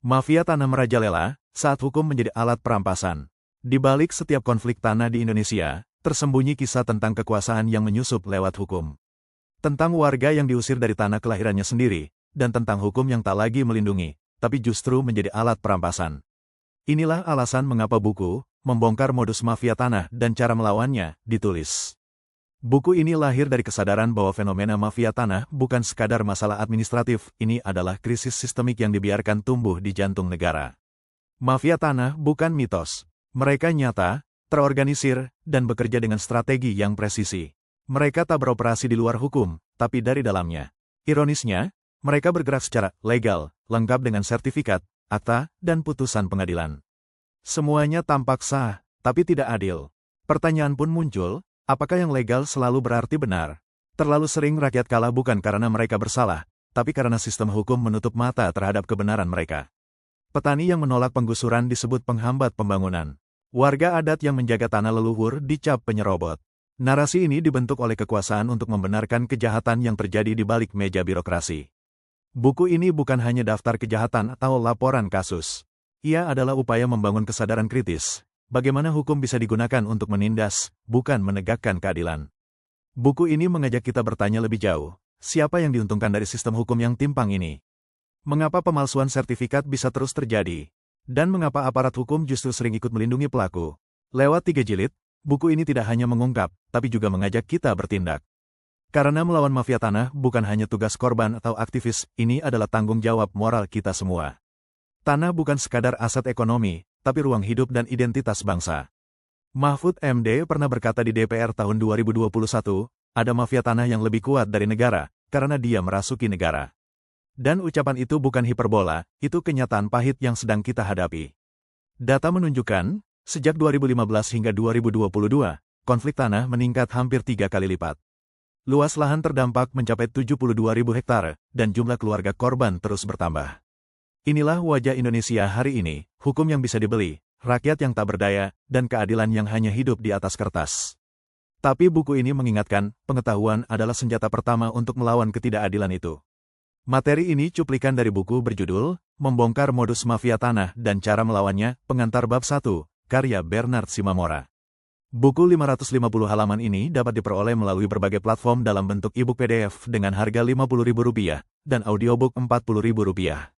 Mafia tanah merajalela saat hukum menjadi alat perampasan. Di balik setiap konflik tanah di Indonesia, tersembunyi kisah tentang kekuasaan yang menyusup lewat hukum. Tentang warga yang diusir dari tanah kelahirannya sendiri, dan tentang hukum yang tak lagi melindungi, tapi justru menjadi alat perampasan. Inilah alasan mengapa buku, Membongkar Modus Mafia Tanah dan Cara Melawannya, ditulis. Buku ini lahir dari kesadaran bahwa fenomena mafia tanah bukan sekadar masalah administratif, ini adalah krisis sistemik yang dibiarkan tumbuh di jantung negara. Mafia tanah bukan mitos. Mereka nyata, terorganisir, dan bekerja dengan strategi yang presisi. Mereka tak beroperasi di luar hukum, tapi dari dalamnya. Ironisnya, mereka bergerak secara legal, lengkap dengan sertifikat, akta, dan putusan pengadilan. Semuanya tampak sah, tapi tidak adil. Pertanyaan pun muncul, apakah yang legal selalu berarti benar? Terlalu sering rakyat kalah bukan karena mereka bersalah, tapi karena sistem hukum menutup mata terhadap kebenaran mereka. Petani yang menolak penggusuran disebut penghambat pembangunan. Warga adat yang menjaga tanah leluhur dicap penyerobot. Narasi ini dibentuk oleh kekuasaan untuk membenarkan kejahatan yang terjadi di balik meja birokrasi. Buku ini bukan hanya daftar kejahatan atau laporan kasus. Ia adalah upaya membangun kesadaran kritis. Bagaimana hukum bisa digunakan untuk menindas, bukan menegakkan keadilan. Buku ini mengajak kita bertanya lebih jauh, siapa yang diuntungkan dari sistem hukum yang timpang ini? Mengapa pemalsuan sertifikat bisa terus terjadi? Dan mengapa aparat hukum justru sering ikut melindungi pelaku? Lewat 3 jilid, buku ini tidak hanya mengungkap, tapi juga mengajak kita bertindak. Karena melawan mafia tanah bukan hanya tugas korban atau aktivis, ini adalah tanggung jawab moral kita semua. Tanah bukan sekadar aset ekonomi, tapi ruang hidup dan identitas bangsa. Mahfud MD pernah berkata di DPR tahun 2021, ada mafia tanah yang lebih kuat dari negara, karena dia merasuki negara. Dan ucapan itu bukan hiperbola, itu kenyataan pahit yang sedang kita hadapi. Data menunjukkan, sejak 2015 hingga 2022, konflik tanah meningkat hampir 3 kali lipat. Luas lahan terdampak mencapai 72.000 hektare, dan jumlah keluarga korban terus bertambah. Inilah wajah Indonesia hari ini, hukum yang bisa dibeli, rakyat yang tak berdaya, dan keadilan yang hanya hidup di atas kertas. Tapi buku ini mengingatkan, pengetahuan adalah senjata pertama untuk melawan ketidakadilan itu. Materi ini cuplikan dari buku berjudul, Membongkar Modus Mafia Tanah dan Cara Melawannya, Pengantar Bab 1, karya Bernard Simamora. Buku 550 halaman ini dapat diperoleh melalui berbagai platform dalam bentuk e-book PDF dengan harga Rp50.000 dan audiobook Rp40.000.